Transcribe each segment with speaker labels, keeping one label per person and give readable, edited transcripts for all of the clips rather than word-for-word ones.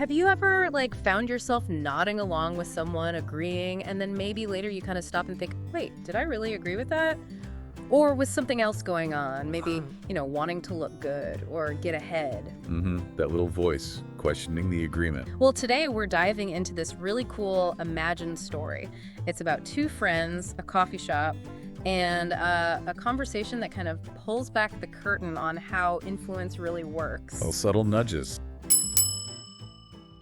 Speaker 1: Have you ever, like, found yourself nodding along with someone, agreeing, and then maybe later you kind of stop and think, wait, did I really agree with that? Or with something else going on, maybe, wanting to look good or get ahead.
Speaker 2: That little voice questioning the agreement.
Speaker 1: Well, today we're diving into this really cool imagined story. It's about two friends, a coffee shop, and a conversation that kind of pulls back the curtain on how influence really works.
Speaker 2: Well, subtle nudges.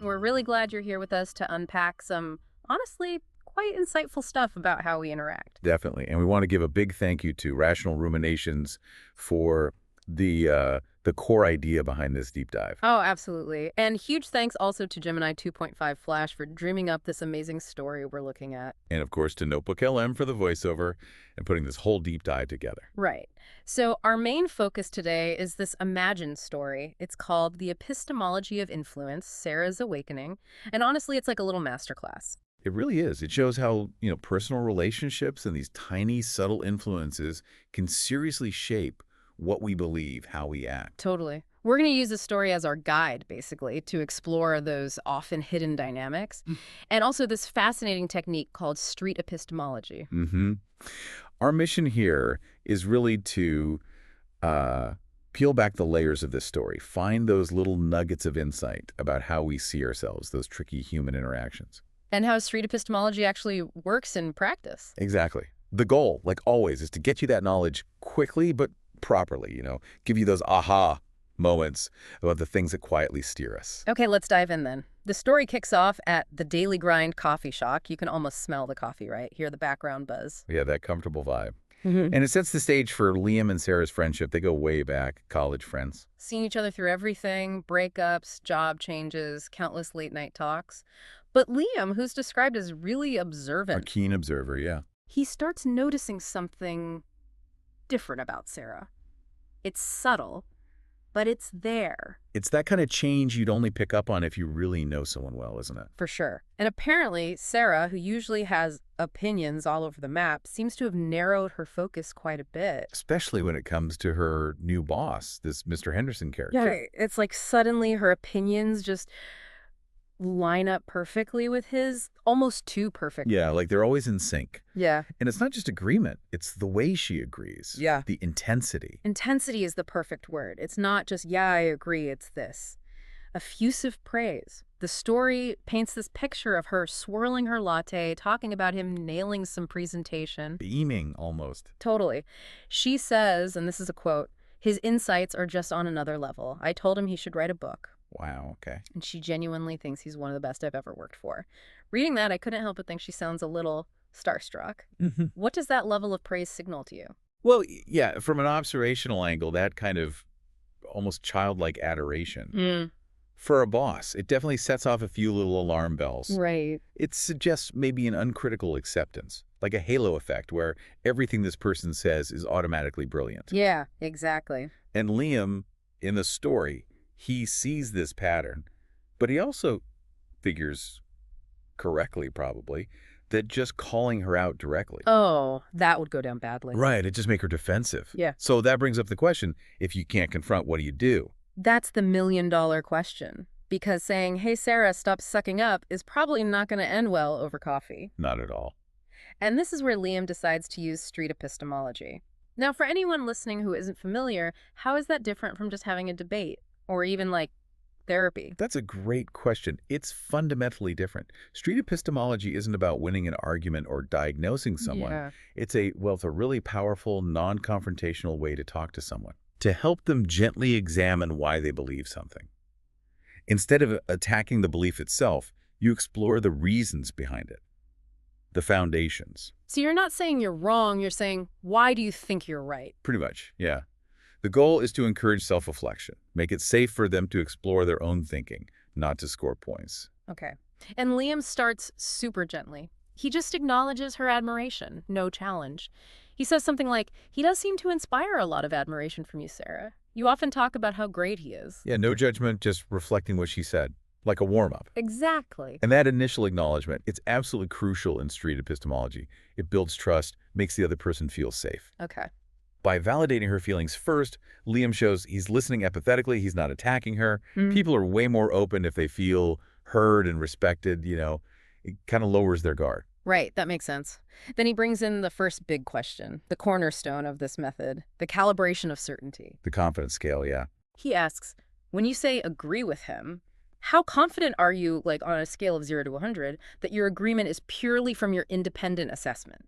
Speaker 1: We're really glad you're here with us to unpack some, honestly, quite insightful stuff about how we interact.
Speaker 2: Definitely. And we want to give a big thank you to Rational Ruminations for the core idea behind this deep dive.
Speaker 1: Oh, absolutely. And huge thanks also to Gemini 2.5 Flash for dreaming up this amazing story we're looking at.
Speaker 2: And of course to Notebook LM for the voiceover and putting this whole deep dive together.
Speaker 1: Right. So our main focus today is this imagined story. It's called The Epistemology of Influence, Sarah's Awakening. And honestly, it's like a little masterclass.
Speaker 2: It really is. It shows how, personal relationships and these tiny, subtle influences can seriously shape what we believe, how we act.
Speaker 1: Totally. We're going to use this story as our guide, basically, to explore those often hidden dynamics, and also this fascinating technique called street epistemology.
Speaker 2: Our mission here is really to peel back the layers of this story, find those little nuggets of insight about how we see ourselves, those tricky human interactions.
Speaker 1: And how street epistemology actually works in practice.
Speaker 2: Exactly. The goal, like always, is to get you that knowledge quickly but properly, give you those aha moments about the things that quietly steer us.
Speaker 1: Okay, let's dive in then. The story kicks off at the Daily Grind coffee shop. You can almost smell the coffee, right? Hear the background buzz.
Speaker 2: Yeah, that comfortable vibe. And it sets the stage for Liam and Sarah's friendship. They go way back, college friends.
Speaker 1: Seeing each other through everything, breakups, job changes, countless late-night talks. But Liam, who's described as really observant.
Speaker 2: A keen observer, yeah.
Speaker 1: He starts noticing something different about Sarah. It's subtle, but it's there.
Speaker 2: It's that kind of change you'd only pick up on if you really know someone well, isn't it?
Speaker 1: For sure. And apparently, Sarah, who usually has opinions all over the map, seems to have narrowed her focus quite a bit.
Speaker 2: Especially when it comes to her new boss, this Mr. Henderson character.
Speaker 1: Yeah, it's like suddenly her opinions just line up perfectly with his, almost too perfect.
Speaker 2: Yeah, like they're always in sync.
Speaker 1: Yeah.
Speaker 2: And it's not just agreement, it's the way she agrees.
Speaker 1: Yeah.
Speaker 2: The intensity.
Speaker 1: Intensity is the perfect word. It's not just, yeah, I agree, it's this. Effusive praise. The story paints this picture of her swirling her latte, talking about him nailing some presentation.
Speaker 2: Beaming, almost.
Speaker 1: Totally. She says, and this is a quote, "His insights are just on another level. I told him he should write a book."
Speaker 2: Wow, okay.
Speaker 1: And she genuinely thinks he's one of the best I've ever worked for. Reading that, I couldn't help but think she sounds a little starstruck. What does that level of praise signal to you?
Speaker 2: Well, yeah, from an observational angle, that kind of almost childlike adoration. For a boss, it definitely sets off a few little alarm bells.
Speaker 1: Right.
Speaker 2: It suggests maybe an uncritical acceptance, like a halo effect where everything this person says is automatically brilliant.
Speaker 1: Yeah, exactly.
Speaker 2: And Liam, in the story, he sees this pattern, but he also figures, correctly probably, that just calling her out directly.
Speaker 1: Oh, that would go down badly.
Speaker 2: Right, it'd just make her defensive.
Speaker 1: Yeah.
Speaker 2: So that brings up the question, if you can't confront, what do you do?
Speaker 1: That's the million-dollar question. Because saying, hey, Sarah, stop sucking up is probably not going to end well over coffee.
Speaker 2: Not at all.
Speaker 1: And this is where Liam decides to use street epistemology. Now, for anyone listening who isn't familiar, how is that different from just having a debate? Or even, like, therapy?
Speaker 2: That's a great question. It's fundamentally different. Street epistemology isn't about winning an argument or diagnosing someone.
Speaker 1: Yeah.
Speaker 2: It's a really powerful, non-confrontational way to talk to someone, to help them gently examine why they believe something. Instead of attacking the belief itself, you explore the reasons behind it, the foundations.
Speaker 1: So you're not saying you're wrong, you're saying, why do you think you're right?
Speaker 2: Pretty much, yeah. The goal is to encourage self-reflection, make it safe for them to explore their own thinking, not to score points.
Speaker 1: Okay. And Liam starts super gently. He just acknowledges her admiration, no challenge. He says something like, he does seem to inspire a lot of admiration from you, Sarah. You often talk about how great he is.
Speaker 2: Yeah, no judgment, just reflecting what she said, like a warm-up.
Speaker 1: Exactly.
Speaker 2: And that initial acknowledgement, it's absolutely crucial in street epistemology. It builds trust, makes the other person feel safe.
Speaker 1: Okay.
Speaker 2: By validating her feelings first, Liam shows he's listening empathetically, he's not attacking her. People are way more open if they feel heard and respected, It kind of lowers their guard.
Speaker 1: Right, that makes sense. Then he brings in the first big question, the cornerstone of this method, the calibration of certainty.
Speaker 2: The confidence scale, yeah.
Speaker 1: He asks, when you say agree with him, how confident are you, like on a scale of 0 to 100, that your agreement is purely from your independent assessment?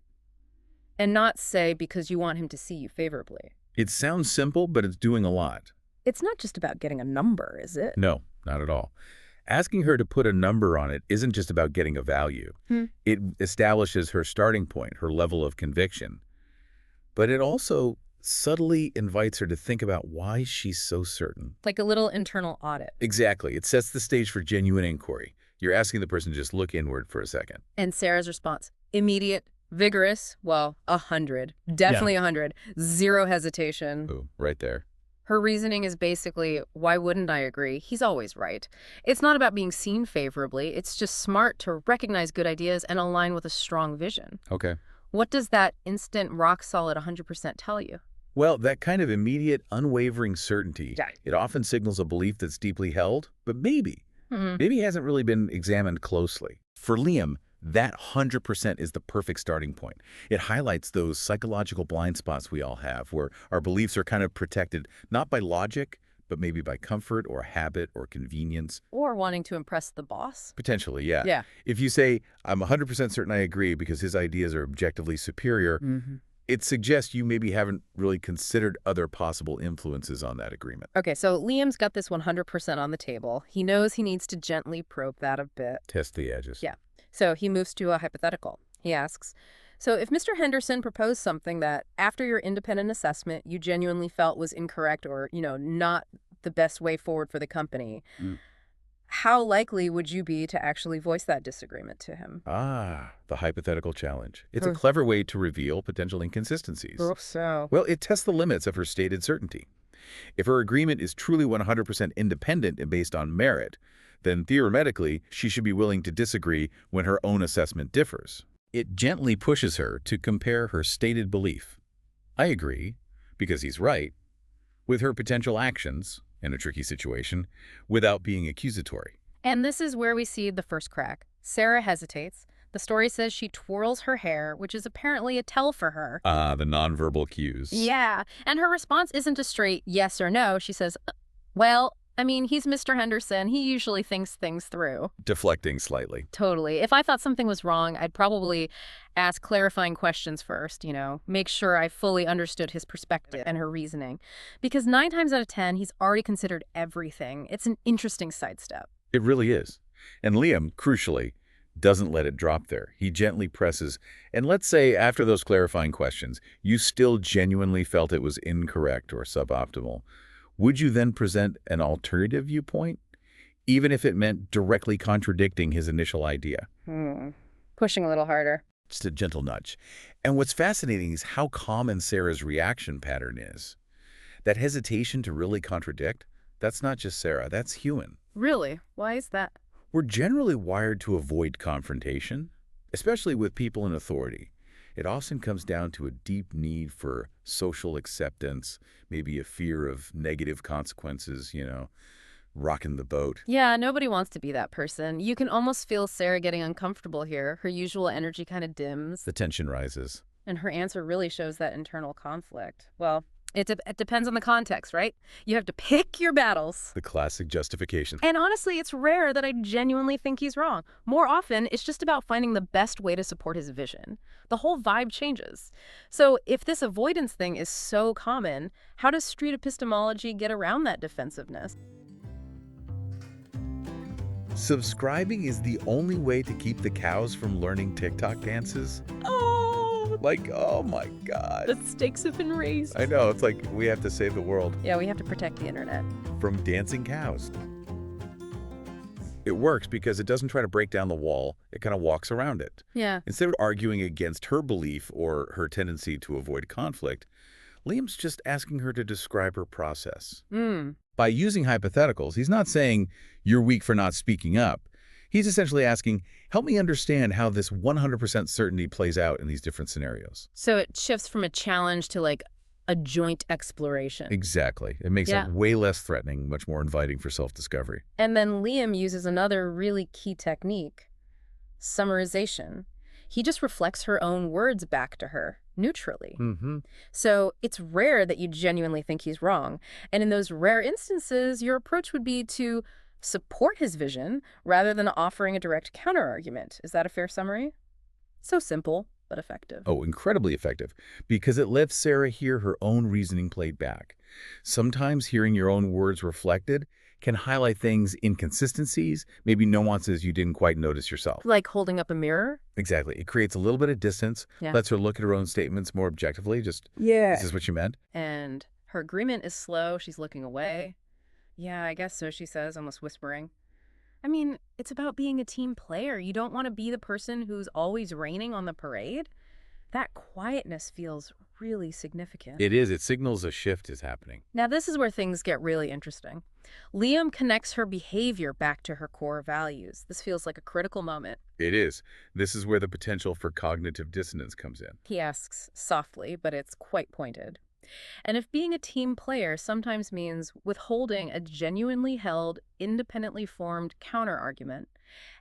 Speaker 1: And not, say, because you want him to see you favorably.
Speaker 2: It sounds simple, but it's doing a lot.
Speaker 1: It's not just about getting a number, is it?
Speaker 2: No, not at all. Asking her to put a number on it isn't just about getting a value. It establishes her starting point, her level of conviction. But it also subtly invites her to think about why she's so certain.
Speaker 1: Like a little internal audit.
Speaker 2: Exactly. It sets the stage for genuine inquiry. You're asking the person to just look inward for a second.
Speaker 1: And Sarah's response, immediate, vigorous, well, 100. Definitely 100. Zero hesitation.
Speaker 2: Ooh, right there.
Speaker 1: Her reasoning is basically, why wouldn't I agree? He's always right. It's not about being seen favorably. It's just smart to recognize good ideas and align with a strong vision.
Speaker 2: Okay.
Speaker 1: What does that instant, rock-solid 100% tell you?
Speaker 2: Well, that kind of immediate, unwavering certainty,
Speaker 1: Yeah.
Speaker 2: it often signals a belief that's deeply held, but maybe hasn't really been examined closely. For Liam, that 100% is the perfect starting point. It highlights those psychological blind spots we all have, where our beliefs are kind of protected, not by logic, but maybe by comfort or habit or convenience.
Speaker 1: Or wanting to impress the boss?
Speaker 2: Potentially, yeah.
Speaker 1: Yeah.
Speaker 2: If you say, I'm 100% certain I agree because his ideas are objectively superior, it suggests you maybe haven't really considered other possible influences on that agreement.
Speaker 1: Okay, so Liam's got this 100% on the table. He knows he needs to gently probe that a bit.
Speaker 2: Test the edges.
Speaker 1: Yeah. So he moves to a hypothetical. He asks, so if Mr. Henderson proposed something that, after your independent assessment, you genuinely felt was incorrect or, not the best way forward for the company, how likely would you be to actually voice that disagreement to him?
Speaker 2: Ah, the hypothetical challenge. It's a clever way to reveal potential inconsistencies.
Speaker 1: So.
Speaker 2: Well, it tests the limits of her stated certainty. If her agreement is truly 100% independent and based on merit, then theoretically, she should be willing to disagree when her own assessment differs. It gently pushes her to compare her stated belief, I agree, because he's right, with her potential actions in a tricky situation without being accusatory.
Speaker 1: And this is where we see the first crack. Sarah hesitates. The story says she twirls her hair, which is apparently a tell for her.
Speaker 2: The nonverbal cues.
Speaker 1: Yeah, and her response isn't a straight yes or no. She says, well, I mean, he's Mr. Henderson. He usually thinks things through.
Speaker 2: Deflecting slightly.
Speaker 1: Totally. If I thought something was wrong, I'd probably ask clarifying questions first, make sure I fully understood his perspective and her reasoning. Because 9 times out of 10, he's already considered everything. It's an interesting sidestep.
Speaker 2: It really is. And Liam, crucially, doesn't let it drop there. He gently presses. And let's say after those clarifying questions, you still genuinely felt it was incorrect or suboptimal. Would you then present an alternative viewpoint, even if it meant directly contradicting his initial idea?
Speaker 1: Pushing a little harder.
Speaker 2: Just a gentle nudge. And what's fascinating is how common Sarah's reaction pattern is. That hesitation to really contradict, that's not just Sarah, that's human.
Speaker 1: Really? Why is that?
Speaker 2: We're generally wired to avoid confrontation, especially with people in authority. It often comes down to a deep need for social acceptance, maybe a fear of negative consequences, rocking the boat.
Speaker 1: Yeah, nobody wants to be that person. You can almost feel Sarah getting uncomfortable here. Her usual energy kind of dims.
Speaker 2: The tension rises.
Speaker 1: And her answer really shows that internal conflict. Well, it depends on the context, right? You have to pick your battles.
Speaker 2: The classic justification.
Speaker 1: And honestly, it's rare that I genuinely think he's wrong. More often, it's just about finding the best way to support his vision. The whole vibe changes. So if this avoidance thing is so common, how does street epistemology get around that defensiveness?
Speaker 2: Subscribing is the only way to keep the cows from learning TikTok dances. Oh my God.
Speaker 1: The stakes have been raised.
Speaker 2: I know, it's like we have to save the world.
Speaker 1: Yeah, we have to protect the internet.
Speaker 2: From dancing cows. It works because it doesn't try to break down the wall. It kind of walks around it.
Speaker 1: Yeah.
Speaker 2: Instead of arguing against her belief or her tendency to avoid conflict, Liam's just asking her to describe her process. By using hypotheticals, he's not saying, you're weak for not speaking up. He's essentially asking, help me understand how this 100% certainty plays out in these different scenarios.
Speaker 1: So it shifts from a challenge to a joint exploration.
Speaker 2: Exactly. It makes
Speaker 1: Yeah.
Speaker 2: it way less threatening, much more inviting for self-discovery.
Speaker 1: And then Liam uses another really key technique, summarization. He just reflects her own words back to her, neutrally.
Speaker 2: Mm-hmm.
Speaker 1: So it's rare that you genuinely think he's wrong. And in those rare instances, your approach would be to support his vision rather than offering a direct counterargument. Is that a fair summary? So simple, but effective.
Speaker 2: Oh, incredibly effective, because it lets Sarah hear her own reasoning played back. Sometimes hearing your own words reflected can highlight things, inconsistencies, maybe nuances you didn't quite notice yourself.
Speaker 1: Like holding up a mirror?
Speaker 2: Exactly. It creates a little bit of distance,
Speaker 1: Yeah.
Speaker 2: lets her look at her own statements more objectively. Just,
Speaker 1: Yeah.
Speaker 2: is this what you meant?
Speaker 1: And her agreement is slow. She's looking away. Yeah, I guess so, she says, almost whispering. I mean, it's about being a team player. You don't want to be the person who's always raining on the parade. That quietness feels really significant.
Speaker 2: It is. It signals a shift is happening.
Speaker 1: Now, this is where things get really interesting. Liam connects her behavior back to her core values. This feels like a critical moment.
Speaker 2: It is. This is where the potential for cognitive dissonance comes in.
Speaker 1: He asks softly, but it's quite pointed. And if being a team player sometimes means withholding a genuinely held, independently formed counter-argument,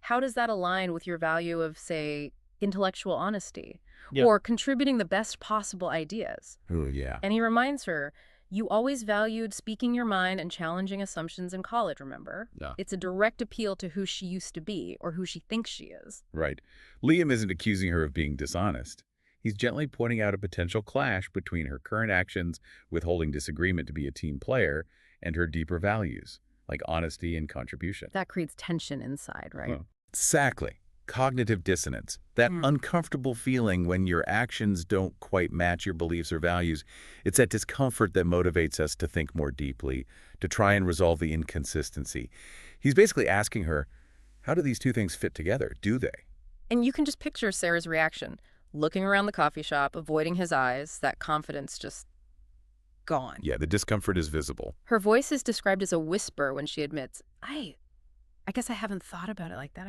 Speaker 1: how does that align with your value of, say, intellectual honesty?
Speaker 2: Yep.
Speaker 1: Or contributing the best possible ideas?
Speaker 2: Oh, yeah.
Speaker 1: And he reminds her, you always valued speaking your mind and challenging assumptions in college, remember?
Speaker 2: Yeah.
Speaker 1: It's a direct appeal to who she used to be or who she thinks she is.
Speaker 2: Right. Liam isn't accusing her of being dishonest. He's gently pointing out a potential clash between her current actions, withholding disagreement to be a team player, and her deeper values, like honesty and contribution.
Speaker 1: That creates tension inside, right?
Speaker 2: Well, exactly. Cognitive dissonance, that uncomfortable feeling when your actions don't quite match your beliefs or values. It's that discomfort that motivates us to think more deeply, to try and resolve the inconsistency. He's basically asking her, how do these two things fit together? Do they?
Speaker 1: And you can just picture Sarah's reaction, looking around the coffee shop, avoiding his eyes, that confidence just gone.
Speaker 2: Yeah, the discomfort is visible.
Speaker 1: Her voice is described as a whisper when she admits, I guess I haven't thought about it like that.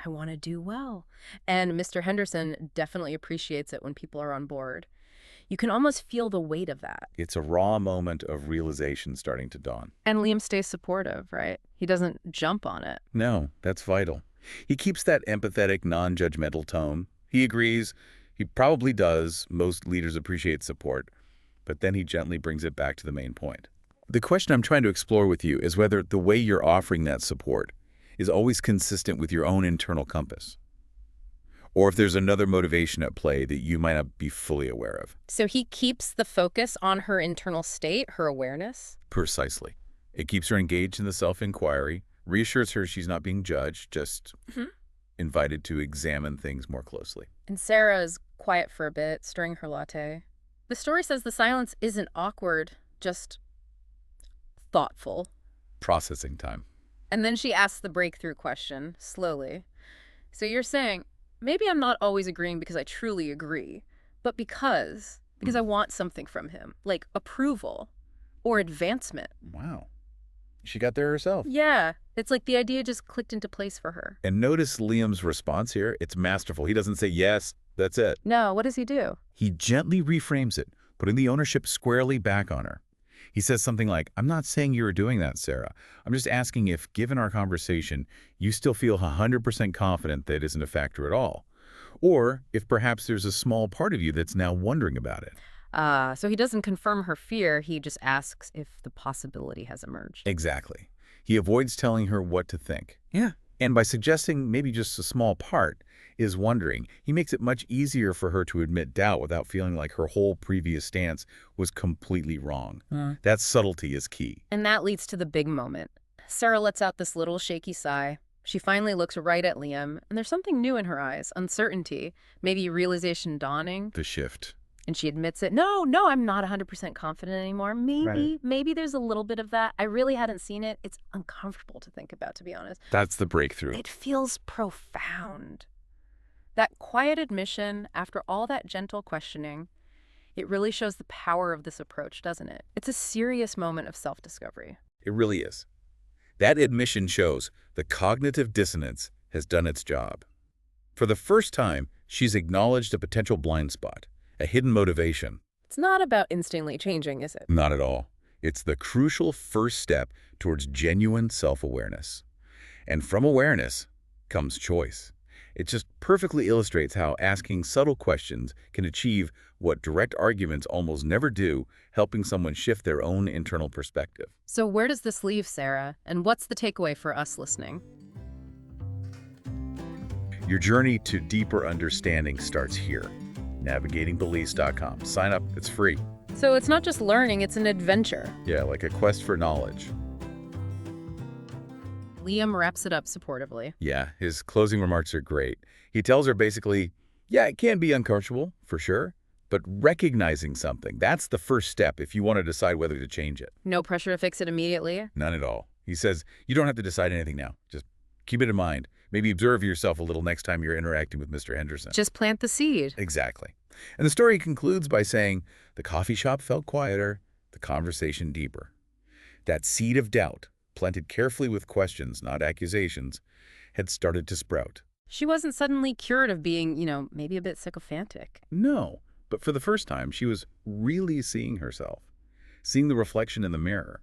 Speaker 1: I want to do well. And Mr. Henderson definitely appreciates it when people are on board. You can almost feel the weight of that.
Speaker 2: It's a raw moment of realization starting to dawn.
Speaker 1: And Liam stays supportive, right? He doesn't jump on it.
Speaker 2: No, that's vital. He keeps that empathetic, non-judgmental tone. He agrees. He probably does. Most leaders appreciate support. But then he gently brings it back to the main point. The question I'm trying to explore with you is whether the way you're offering that support is always consistent with your own internal compass, or if there's another motivation at play that you might not be fully aware of.
Speaker 1: So he keeps the focus on her internal state, her awareness.
Speaker 2: Precisely. It keeps her engaged in the self-inquiry, reassures her she's not being judged, just invited to examine things more closely.
Speaker 1: And Sarah is quiet for a bit, stirring her latte. The story says the silence isn't awkward, just thoughtful.
Speaker 2: Processing time.
Speaker 1: And then she asks the breakthrough question, slowly. So you're saying, maybe I'm not always agreeing because I truly agree, but because I want something from him, like approval or advancement.
Speaker 2: Wow. She got there herself.
Speaker 1: Yeah, it's like the idea just clicked into place for her.
Speaker 2: And notice Liam's response here. It's masterful. He doesn't say, yes, that's it.
Speaker 1: No, what does he do?
Speaker 2: He gently reframes it, putting the ownership squarely back on her. He says something like, I'm not saying you were doing that, Sarah. I'm just asking if, given our conversation, you still feel 100% confident that it isn't a factor at all. Or if perhaps there's a small part of you that's now wondering about it.
Speaker 1: So he doesn't confirm her fear, he just asks if the possibility has emerged.
Speaker 2: Exactly. He avoids telling her what to think. Yeah. And by suggesting maybe just a small part is wondering, he makes it much easier for her to admit doubt without feeling like her whole previous stance was completely wrong. That subtlety is key.
Speaker 1: And that leads to the big moment. Sarah lets out this little shaky sigh. She finally looks right at Liam, and there's something new in her eyes, uncertainty, maybe realization dawning.
Speaker 2: The shift.
Speaker 1: And she admits it. No, I'm not 100% confident anymore. Maybe there's a little bit of that. I really hadn't seen it. It's uncomfortable to think about, to be honest.
Speaker 2: That's the breakthrough.
Speaker 1: It feels profound. That quiet admission, after all that gentle questioning, it really shows the power of this approach, doesn't it? It's a serious moment of self-discovery.
Speaker 2: It really is. That admission shows the cognitive dissonance has done its job. For the first time, she's acknowledged a potential blind spot, a hidden motivation.
Speaker 1: It's not about instantly changing, is it?
Speaker 2: Not at all. It's the crucial first step towards genuine self-awareness. And from awareness comes choice. It just perfectly illustrates how asking subtle questions can achieve what direct arguments almost never do, helping someone shift their own internal perspective.
Speaker 1: So where does this leave, Sarah? And what's the takeaway for us listening?
Speaker 2: Your journey to deeper understanding starts here. NavigatingBeliefs.com. Sign up. It's free.
Speaker 1: So it's not just learning, it's an adventure.
Speaker 2: Yeah, like a quest for knowledge.
Speaker 1: Liam wraps it up supportively.
Speaker 2: Yeah, his closing remarks are great. He tells her basically, yeah, it can be uncomfortable, for sure, but recognizing something, that's the first step if you want to decide whether to change it.
Speaker 1: No pressure to fix it immediately.
Speaker 2: None at all. He says, you don't have to decide anything now. Just keep it in mind. Maybe observe yourself a little next time you're interacting with Mr. Henderson.
Speaker 1: Just plant the seed.
Speaker 2: Exactly. And the story concludes by saying, the coffee shop felt quieter, the conversation deeper. That seed of doubt, planted carefully with questions, not accusations, had started to sprout.
Speaker 1: She wasn't suddenly cured of being, maybe a bit sycophantic.
Speaker 2: No, but for the first time, she was really seeing herself, seeing the reflection in the mirror,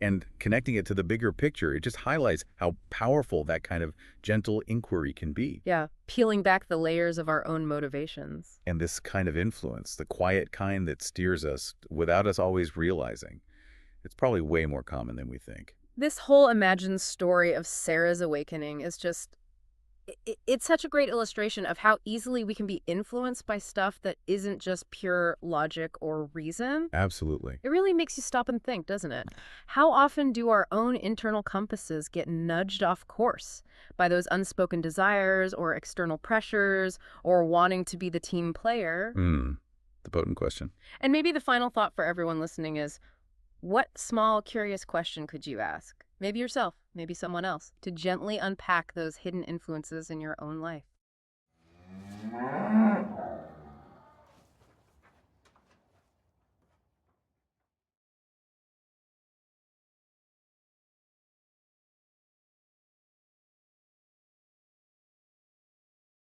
Speaker 2: and connecting it to the bigger picture. It just highlights how powerful that kind of gentle inquiry can be.
Speaker 1: Yeah, peeling back the layers of our own motivations.
Speaker 2: And this kind of influence, the quiet kind that steers us without us always realizing, it's probably way more common than we think.
Speaker 1: This whole imagined story of Sarah's awakening is just, it's such a great illustration of how easily we can be influenced by stuff that isn't just pure logic or reason.
Speaker 2: Absolutely.
Speaker 1: It really makes you stop and think, doesn't it? How often do our own internal compasses get nudged off course by those unspoken desires or external pressures or wanting to be the team player?
Speaker 2: The potent question.
Speaker 1: And maybe the final thought for everyone listening is, what small, curious question could you ask? Maybe yourself, maybe someone else, to gently unpack those hidden influences in your own life.